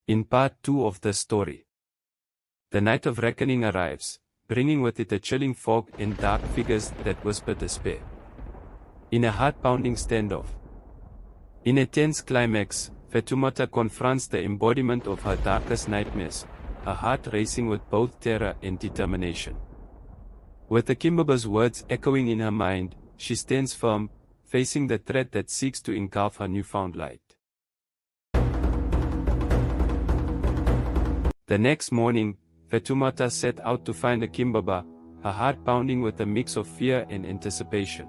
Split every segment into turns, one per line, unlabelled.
In part 2 of the story, the night of reckoning arrives, bringing with it a chilling fog and dark figures that whisper despair. In a heart-pounding standoff, in a tense climax, Fatoumata confronts the embodiment of her darkest nightmares, her heart racing with both terror and determination. With the Kimbaba's words echoing in her mind, she stands firm, facing the threat that seeks to engulf her newfound light. The next morning, Fatoumata set out to find the Kimbaba, her heart pounding with a mix of fear and anticipation.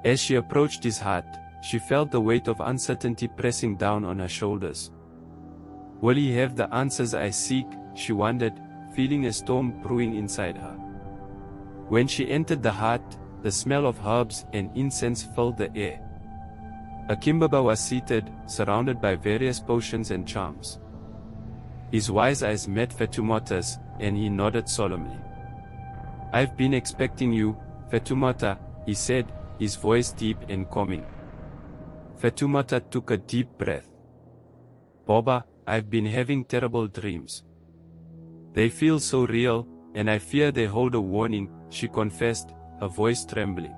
As she approached his hut, she felt the weight of uncertainty pressing down on her shoulders. Will he have the answers I seek? She wondered, feeling a storm brewing inside her. When she entered the hut, the smell of herbs and incense filled the air. A Kimbaba was seated, surrounded by various potions and charms. His wise eyes met Fatoumata's, and he nodded solemnly. "I've been expecting you, Fatoumata," he said, his voice deep and calming. Fatoumata took a deep breath. "Baba, I've been having terrible dreams. They feel so real, and I fear they hold a warning," she confessed, her voice trembling.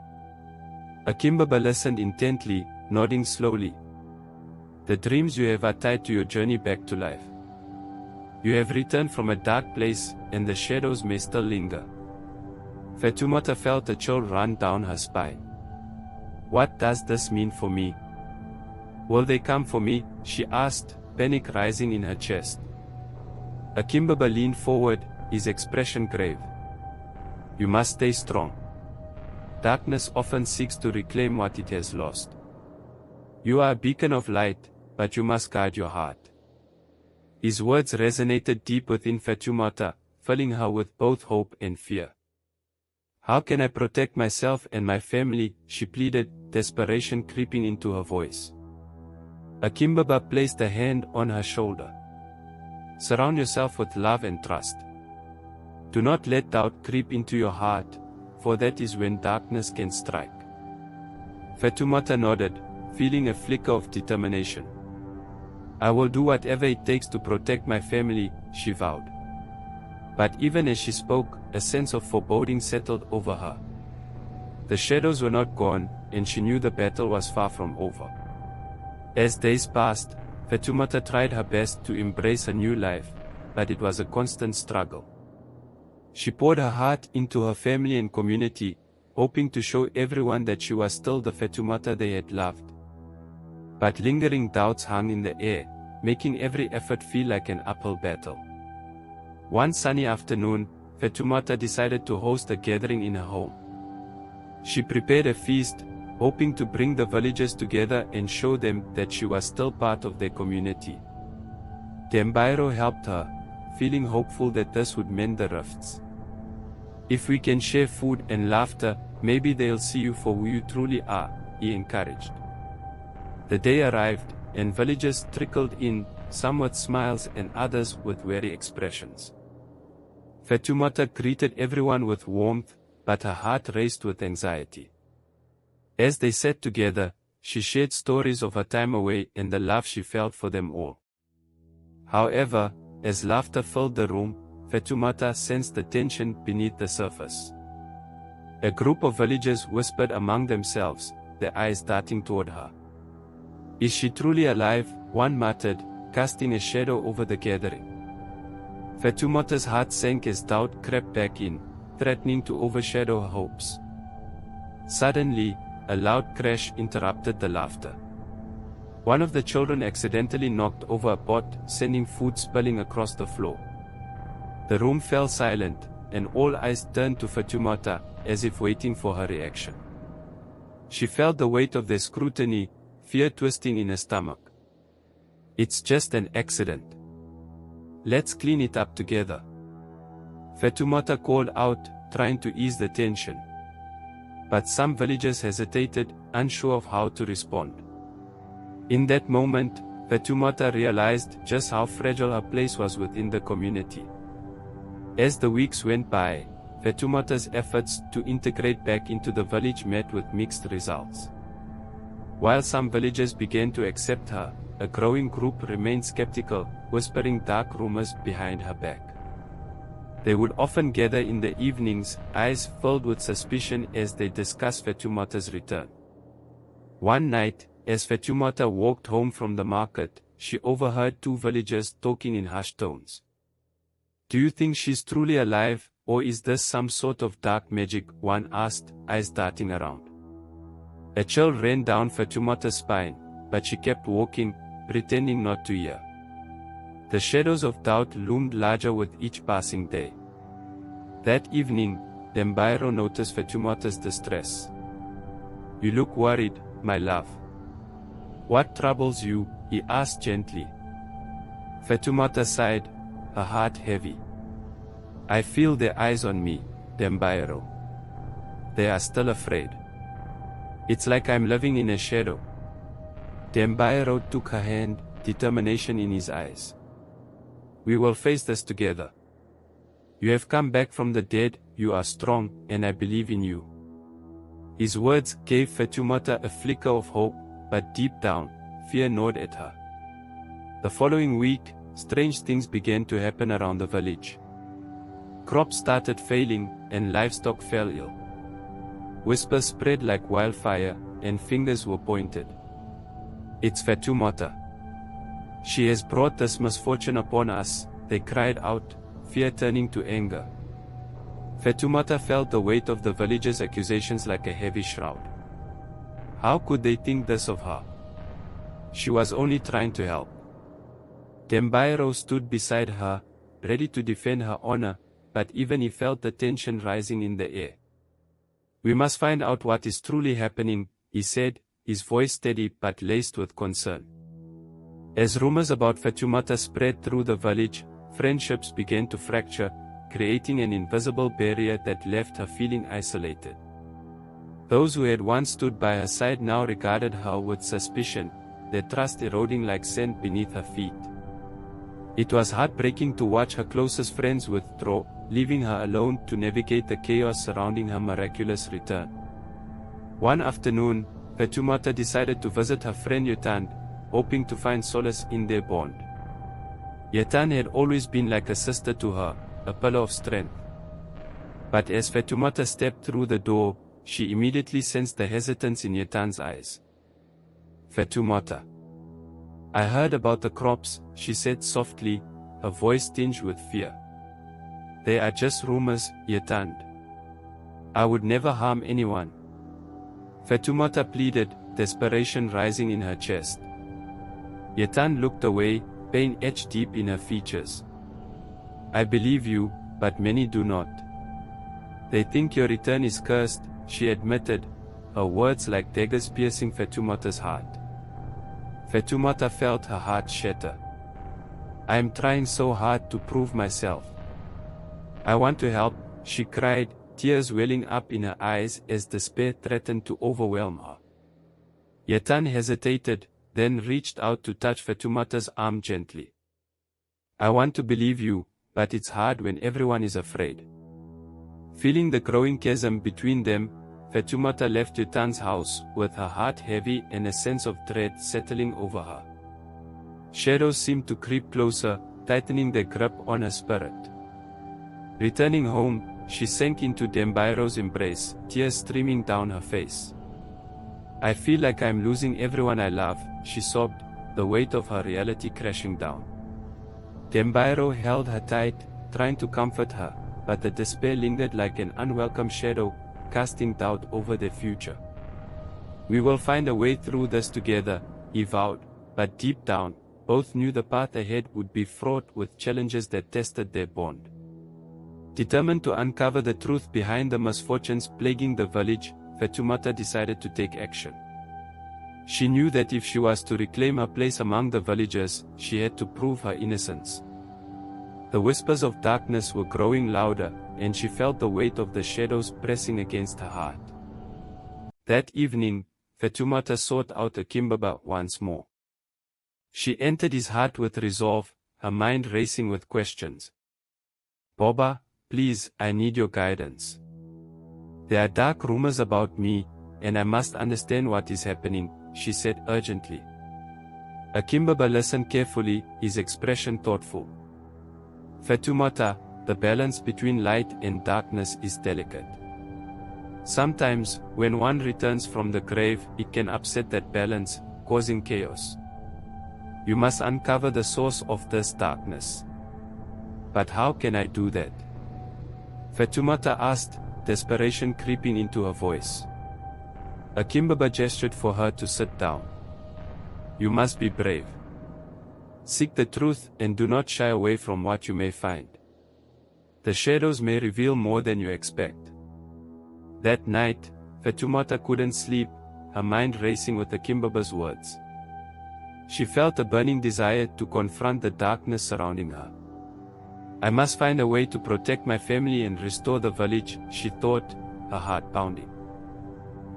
A Kimbaba listened intently, nodding slowly. "The dreams you have are tied to your journey back to life. You have returned from a dark place, and the shadows may still linger." Fatoumata felt a chill run down her spine. "What does this mean for me? Will they come for me?" she asked, panic rising in her chest. A Kimbaba leaned forward, his expression grave. "You must stay strong. Darkness often seeks to reclaim what it has lost. You are a beacon of light, but you must guard your heart." His words resonated deep within Fatoumata, filling her with both hope and fear. "How can I protect myself and my family?" she pleaded, desperation creeping into her voice. A Kimbaba placed a hand on her shoulder. "Surround yourself with love and trust. Do not let doubt creep into your heart, for that is when darkness can strike." Fatoumata nodded, feeling a flicker of determination. "I will do whatever it takes to protect my family," she vowed. But even as she spoke, a sense of foreboding settled over her. The shadows were not gone, and she knew the battle was far from over. As days passed, Fatoumata tried her best to embrace a new life, but it was a constant struggle. She poured her heart into her family and community, hoping to show everyone that she was still the Fatoumata they had loved. But lingering doubts hung in the air, making every effort feel like an uphill battle. One sunny afternoon, Fatoumata decided to host a gathering in her home. She prepared a feast, hoping to bring the villagers together and show them that she was still part of their community. Dembayaro helped her, feeling hopeful that this would mend the rifts. "If we can share food and laughter, maybe they'll see you for who you truly are," he encouraged. The day arrived, and villagers trickled in, some with smiles and others with weary expressions. Fatoumata greeted everyone with warmth, but her heart raced with anxiety. As they sat together, she shared stories of her time away and the love she felt for them all. However, as laughter filled the room, Fatoumata sensed the tension beneath the surface. A group of villagers whispered among themselves, their eyes darting toward her. "Is she truly alive?" one muttered, casting a shadow over the gathering. Fatoumata's heart sank as doubt crept back in, threatening to overshadow her hopes. Suddenly, a loud crash interrupted the laughter. One of the children accidentally knocked over a pot, sending food spilling across the floor. The room fell silent, and all eyes turned to Fatoumata, as if waiting for her reaction. She felt the weight of their scrutiny, fear twisting in her stomach. "It's just an accident. Let's clean it up together," Fatoumata called out, trying to ease the tension. But some villagers hesitated, unsure of how to respond. In that moment, Fatoumata realized just how fragile her place was within the community. As the weeks went by, Fatoumata's efforts to integrate back into the village met with mixed results. While some villagers began to accept her, a growing group remained skeptical, whispering dark rumors behind her back. They would often gather in the evenings, eyes filled with suspicion as they discussed Fatoumata's return. One night, as Fatoumata walked home from the market, she overheard two villagers talking in hushed tones. "Do you think she's truly alive, or is this some sort of dark magic?" one asked, eyes darting around. A chill ran down Fatoumata's spine, but she kept walking, pretending not to hear. The shadows of doubt loomed larger with each passing day. That evening, Dembayaro noticed Fatoumata's distress. "You look worried, my love. What troubles you?" he asked gently. Fatoumata sighed, her heart heavy. "I feel their eyes on me, Dembayaro. They are still afraid. It's like I'm living in a shadow." Dembayaro took her hand, determination in his eyes. "We will face this together. You have come back from the dead, you are strong, and I believe in you." His words gave Fatoumata a flicker of hope, but deep down, fear gnawed at her. The following week, strange things began to happen around the village. Crops started failing, and livestock fell ill. Whispers spread like wildfire, and fingers were pointed. "It's Fatoumata. She has brought this misfortune upon us," they cried out, fear turning to anger. Fatoumata felt the weight of the villagers' accusations like a heavy shroud. How could they think this of her? She was only trying to help. Dembayaro stood beside her, ready to defend her honor, but even he felt the tension rising in the air. "We must find out what is truly happening," he said, his voice steady but laced with concern. As rumors about Fatoumata spread through the village, friendships began to fracture, creating an invisible barrier that left her feeling isolated. Those who had once stood by her side now regarded her with suspicion, their trust eroding like sand beneath her feet. It was heartbreaking to watch her closest friends withdraw, leaving her alone to navigate the chaos surrounding her miraculous return. One afternoon, Fatoumata decided to visit her friend Yetand, hoping to find solace in their bond. Yetand had always been like a sister to her, a pillar of strength. But as Fatoumata stepped through the door, she immediately sensed the hesitance in Yetand's eyes. "Fatoumata, I heard about the crops," she said softly, her voice tinged with fear. "They are just rumors, Yetand. I would never harm anyone." Fatoumata pleaded, desperation rising in her chest. Yetand looked away, pain etched deep in her features. "I believe you, but many do not. They think your return is cursed," she admitted, her words like daggers piercing Fatoumata's heart. Fatoumata felt her heart shatter. "I am trying so hard to prove myself. I want to help," she cried, tears welling up in her eyes as despair threatened to overwhelm her. Yetand hesitated, then reached out to touch Fatoumata's arm gently. "I want to believe you, but it's hard when everyone is afraid." Feeling the growing chasm between them, Fatoumata left Yetand's house, with her heart heavy and a sense of dread settling over her. Shadows seemed to creep closer, tightening their grip on her spirit. Returning home, she sank into Dembayaro's embrace, tears streaming down her face. "I feel like I'm losing everyone I love," she sobbed, the weight of her reality crashing down. Dembayaro held her tight, trying to comfort her, but the despair lingered like an unwelcome shadow, casting doubt over their future. "We will find a way through this together," he vowed, but deep down, both knew the path ahead would be fraught with challenges that tested their bond. Determined to uncover the truth behind the misfortunes plaguing the village, Fatoumata decided to take action. She knew that if she was to reclaim her place among the villagers, she had to prove her innocence. The whispers of darkness were growing louder, and she felt the weight of the shadows pressing against her heart. That evening, Fatoumata sought out a Kimbaba once more. She entered his heart with resolve, her mind racing with questions. "Boba, please, I need your guidance. There are dark rumors about me, and I must understand what is happening," she said urgently. A Kimbaba listened carefully, his expression thoughtful. Fatoumata, the balance between light and darkness is delicate. Sometimes, when one returns from the grave, it can upset that balance, causing chaos. You must uncover the source of this darkness. But how can I do that? Fatoumata asked, desperation creeping into her voice. A Kimbaba gestured for her to sit down. You must be brave. Seek the truth and do not shy away from what you may find. The shadows may reveal more than you expect. That night, Fatoumata couldn't sleep, her mind racing with the Kimbaba's words. She felt a burning desire to confront the darkness surrounding her. I must find a way to protect my family and restore the village, she thought, her heart pounding.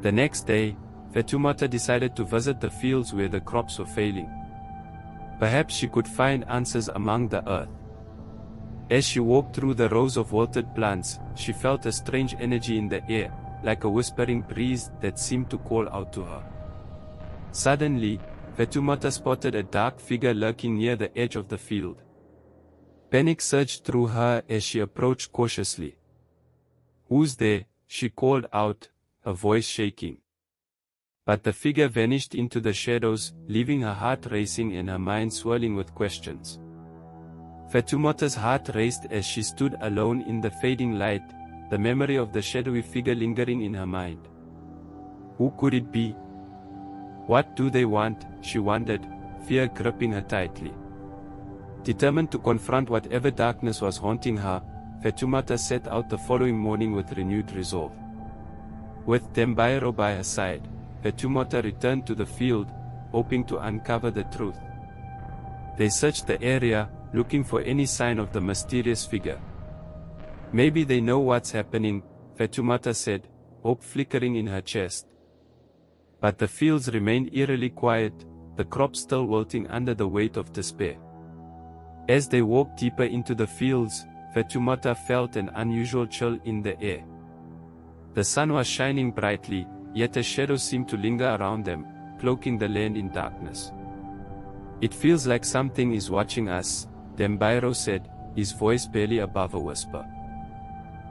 The next day, Fatoumata decided to visit the fields where the crops were failing. Perhaps she could find answers among the earth. As she walked through the rows of wilted plants, she felt a strange energy in the air, like a whispering breeze that seemed to call out to her. Suddenly, Fatoumata spotted a dark figure lurking near the edge of the field. Panic surged through her as she approached cautiously. "Who's there?" she called out, her voice shaking. But the figure vanished into the shadows, leaving her heart racing and her mind swirling with questions. Fatoumata's heart raced as she stood alone in the fading light, the memory of the shadowy figure lingering in her mind. Who could it be? What do they want? She wondered, fear gripping her tightly. Determined to confront whatever darkness was haunting her, Fatoumata set out the following morning with renewed resolve. With Dembayaro by her side, Fatoumata returned to the field, hoping to uncover the truth. They searched the area, looking for any sign of the mysterious figure. Maybe they know what's happening, Fatoumata said, hope flickering in her chest. But the fields remained eerily quiet, the crops still wilting under the weight of despair. As they walked deeper into the fields, Fatoumata felt an unusual chill in the air. The sun was shining brightly, yet a shadow seemed to linger around them, cloaking the land in darkness. It feels like something is watching us, Dembayaro said, his voice barely above a whisper.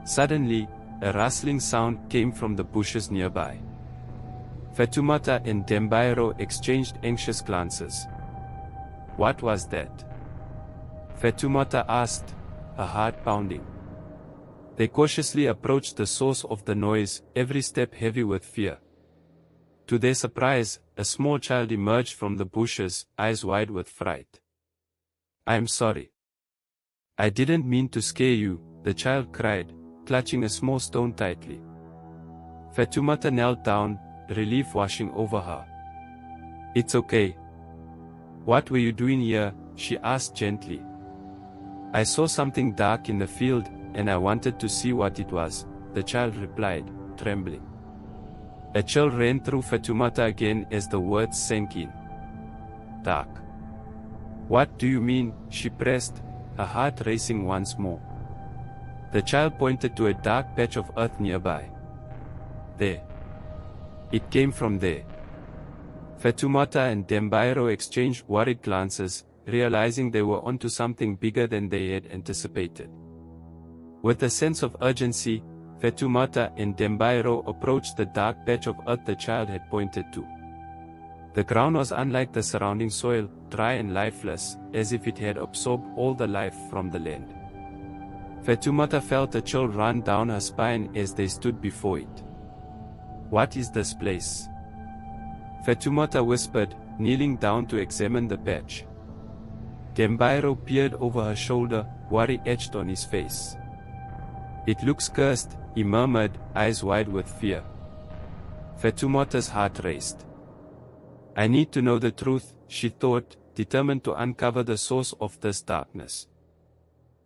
Suddenly, a rustling sound came from the bushes nearby. Fatoumata and Dembayaro exchanged anxious glances. What was that? Fatoumata asked, her heart pounding. They cautiously approached the source of the noise, every step heavy with fear. To their surprise, a small child emerged from the bushes, eyes wide with fright. "I'm sorry. I didn't mean to scare you," the child cried, clutching a small stone tightly. Fatoumata knelt down, relief washing over her. "It's okay. What were you doing here?" she asked gently. "I saw something dark in the field, and I wanted to see what it was," the child replied, trembling. A chill ran through Fatoumata again as the words sank in. "Dark. What do you mean?" she pressed, her heart racing once more. The child pointed to a dark patch of earth nearby. "There. It came from there." Fatoumata and Dembayaro exchanged worried glances, realizing they were onto something bigger than they had anticipated. With a sense of urgency, Fatoumata and Dembayaro approached the dark patch of earth the child had pointed to. The ground was unlike the surrounding soil, dry and lifeless, as if it had absorbed all the life from the land. Fatoumata felt a chill run down her spine as they stood before it. "What is this place?" Fatoumata whispered, kneeling down to examine the patch. Dembayaro peered over her shoulder, worry etched on his face. "It looks cursed," he murmured, eyes wide with fear. Fatoumata's heart raced. "I need to know the truth," she thought, determined to uncover the source of this darkness.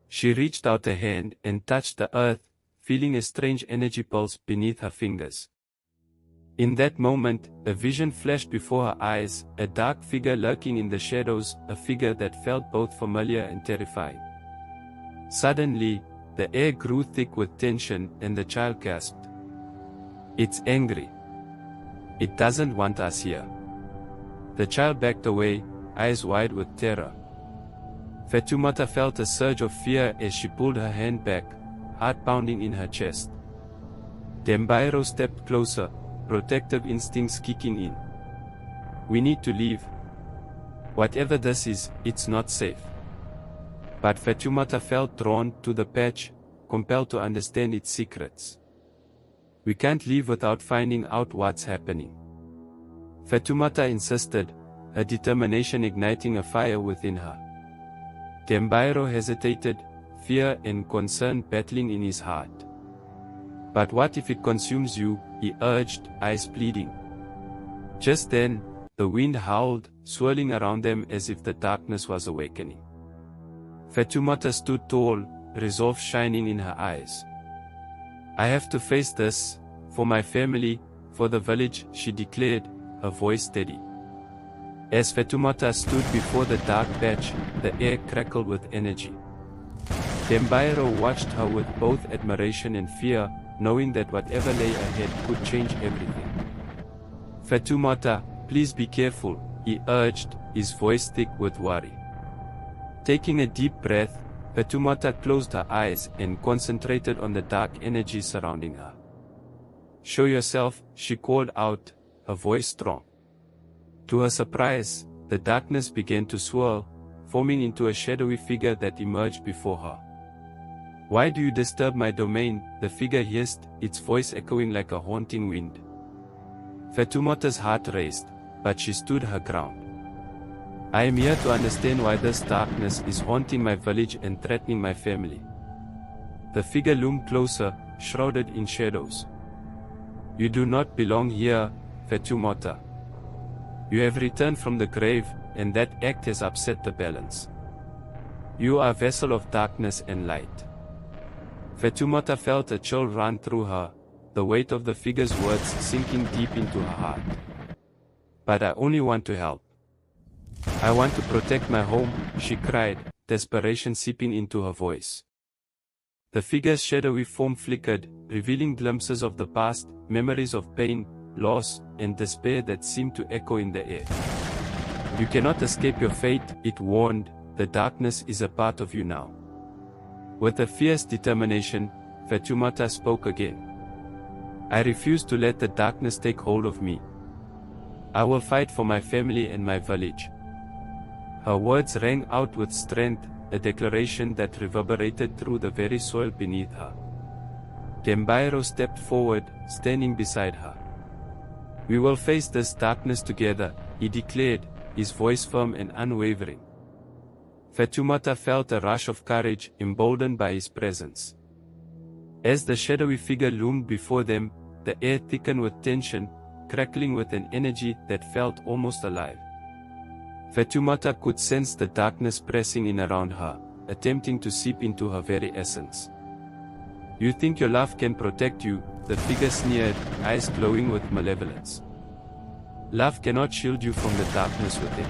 She reached out a hand and touched the earth, feeling a strange energy pulse beneath her fingers. In that moment, a vision flashed before her eyes, a dark figure lurking in the shadows, a figure that felt both familiar and terrifying. Suddenly, the air grew thick with tension, and the child gasped. "It's angry. It doesn't want us here." The child backed away, eyes wide with terror. Fatoumata felt a surge of fear as she pulled her hand back, heart pounding in her chest. Dembayaro stepped closer, protective instincts kicking in. "We need to leave. Whatever this is, it's not safe." But Fatoumata felt drawn to the patch, compelled to understand its secrets. "We can't leave without finding out what's happening," Fatoumata insisted, her determination igniting a fire within her. Dembayaro hesitated, fear and concern battling in his heart. "But what if it consumes you?" he urged, eyes pleading. Just then, the wind howled, swirling around them as if the darkness was awakening. Fatoumata stood tall, resolve shining in her eyes. "I have to face this, for my family, for the village," she declared, her voice steady. As Fatoumata stood before the dark patch, the air crackled with energy. Dembayaro watched her with both admiration and fear, knowing that whatever lay ahead could change everything. "Fatoumata, please be careful," he urged, his voice thick with worry. Taking a deep breath, Fatoumata closed her eyes and concentrated on the dark energy surrounding her. "Show yourself," she called out, her voice strong. To her surprise, the darkness began to swirl, forming into a shadowy figure that emerged before her. "Why do you disturb my domain?" the figure hissed, its voice echoing like a haunting wind. Fatoumata's heart raced, but she stood her ground. "I am here to understand why this darkness is haunting my village and threatening my family." The figure loomed closer, shrouded in shadows. "You do not belong here, Fatoumata. You have returned from the grave, and that act has upset the balance. You are a vessel of darkness and light." Fatoumata felt a chill run through her, the weight of the figure's words sinking deep into her heart. "But I only want to help. I want to protect my home," she cried, desperation seeping into her voice. The figure's shadowy form flickered, revealing glimpses of the past, memories of pain, loss, and despair that seemed to echo in the air. "You cannot escape your fate," it warned, "the darkness is a part of you now." With a fierce determination, Fatoumata spoke again. "I refuse to let the darkness take hold of me. I will fight for my family and my village." Her words rang out with strength, a declaration that reverberated through the very soil beneath her. Dembayaro stepped forward, standing beside her. "We will face this darkness together," he declared, his voice firm and unwavering. Fatoumata felt a rush of courage, emboldened by his presence. As the shadowy figure loomed before them, the air thickened with tension, crackling with an energy that felt almost alive. Fatoumata could sense the darkness pressing in around her, attempting to seep into her very essence. "You think your love can protect you?" the figure sneered, eyes glowing with malevolence. "Love cannot shield you from the darkness within."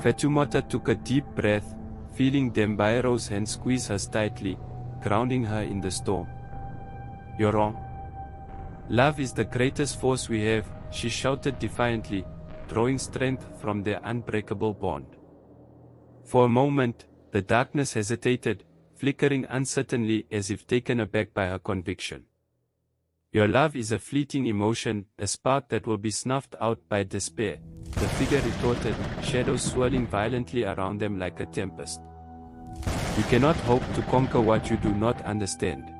Fatoumata took a deep breath, feeling Dembayaro's hand squeeze her tightly, grounding her in the storm. "You're wrong. Love is the greatest force we have," she shouted defiantly, drawing strength from their unbreakable bond. For a moment, the darkness hesitated, flickering uncertainly as if taken aback by her conviction. "Your love is a fleeting emotion, a spark that will be snuffed out by despair," the figure retorted, shadows swirling violently around them like a tempest. "You cannot hope to conquer what you do not understand."